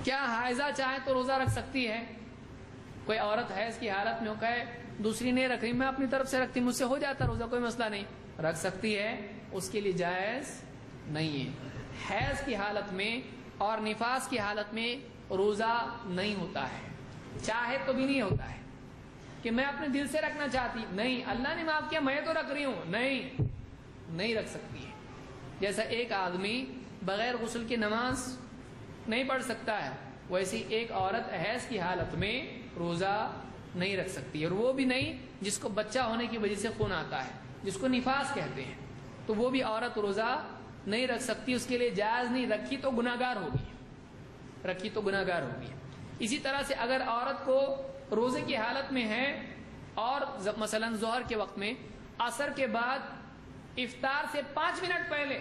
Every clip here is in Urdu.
کیا حائضہ چاہے تو روزہ رکھ سکتی ہے؟ کوئی عورت حیض کی حالت میں ہو کہے دوسری نہیں رکھ رہی، میں اپنی طرف سے رکھتی، مجھ سے ہو جاتا روزہ، کوئی مسئلہ نہیں، رکھ سکتی ہے، اس کے لیے جائز نہیں ہے۔ حیض کی حالت میں اور نفاس کی حالت میں روزہ نہیں ہوتا ہے، چاہے تو بھی نہیں ہوتا ہے کہ میں اپنے دل سے رکھنا چاہتی، نہیں اللہ نے معاف کیا میں تو رکھ رہی ہوں، نہیں رکھ سکتی ہے۔ جیسا ایک آدمی بغیر غسل کی نماز نہیں پڑھ سکتا ہے، ویسی ایک عورت حیض کی حالت میں روزہ نہیں رکھ سکتی، اور وہ بھی نہیں جس کو بچہ ہونے کی وجہ سے خون آتا ہے، جس کو نفاس کہتے ہیں، تو وہ بھی عورت روزہ نہیں رکھ سکتی، اس کے لیے جائز نہیں، رکھی تو گناہگار ہوگی۔ اسی طرح سے اگر عورت کو روزے کی حالت میں ہے اور مثلا ظہر کے وقت میں عصر کے بعد افطار سے 5 منٹ پہلے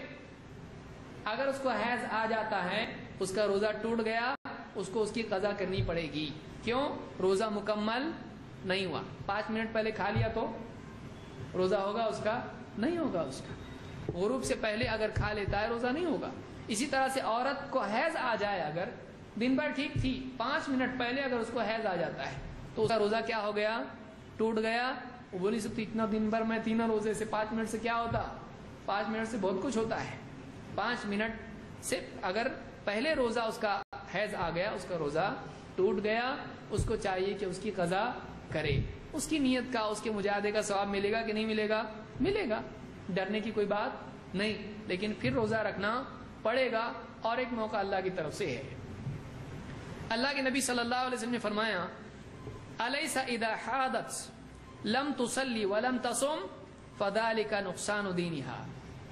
اگر اس کو حیض آ جاتا ہے، اس کا روزہ ٹوٹ گیا، اس کو اس کی قضا کرنی پڑے گی۔ کیوں؟ روزہ مکمل نہیں ہوا، 5 منٹ پہلے کھا لیا تو روزہ ہوگا اس کا؟ نہیں ہوگا اس کا۔ غروب سے پہلے اگر کھا لیتا ہے روزہ نہیں ہوگا۔ اسی طرح سے عورت کو حیض آ جائے، اگر دن بھر ٹھیک تھی، 5 منٹ پہلے اگر اس کو حیض آ جاتا ہے تو اس کا روزہ کیا ہو گیا؟ ٹوٹ گیا۔ وہ بولی سکتی اتنا دن بھر میں 3 روزے سے 5 منٹ سے کیا ہوتا؟ 5 منٹ سے بہت کچھ ہوتا ہے۔ 5 منٹ سے اگر پہلے روزہ اس کا حیض آ گیا، اس کا روزہ ٹوٹ گیا، اس کو چاہیے کہ اس کی قضا کرے۔ اس کی نیت کا، اس کے مجاہدے کا ثواب ملے گا کہ نہیں ملے گا؟ ملے گا، ڈرنے کی کوئی بات نہیں، لیکن پھر روزہ رکھنا پڑے گا، اور ایک موقع اللہ کی طرف سے ہے۔ اللہ کے نبی صلی اللہ علیہ وسلم نے فرمایا الیس اذا حاضت لم تصلی ولم تصم فذلک نقصان دینها۔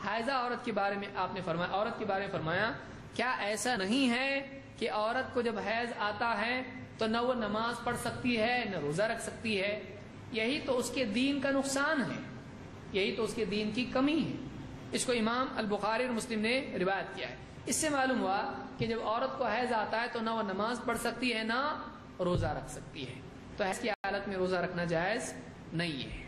حائضہ عورت کے بارے میں آپ نے فرمایا، عورت کے بارے میں فرمایا کیا ایسا نہیں ہے کہ عورت کو جب حیض آتا ہے تو نہ وہ نماز پڑھ سکتی ہے نہ روزہ رکھ سکتی ہے؟ یہی تو اس کے دین کا نقصان ہے، یہی تو اس کے دین کی کمی ہے۔ اس کو امام البخاری اور مسلم نے روایت کیا ہے۔ اس سے معلوم ہوا کہ جب عورت کو حیض آتا ہے تو نہ وہ نماز پڑھ سکتی ہے نہ روزہ رکھ سکتی ہے، تو حیض کی حالت میں روزہ رکھنا جائز نہیں ہے۔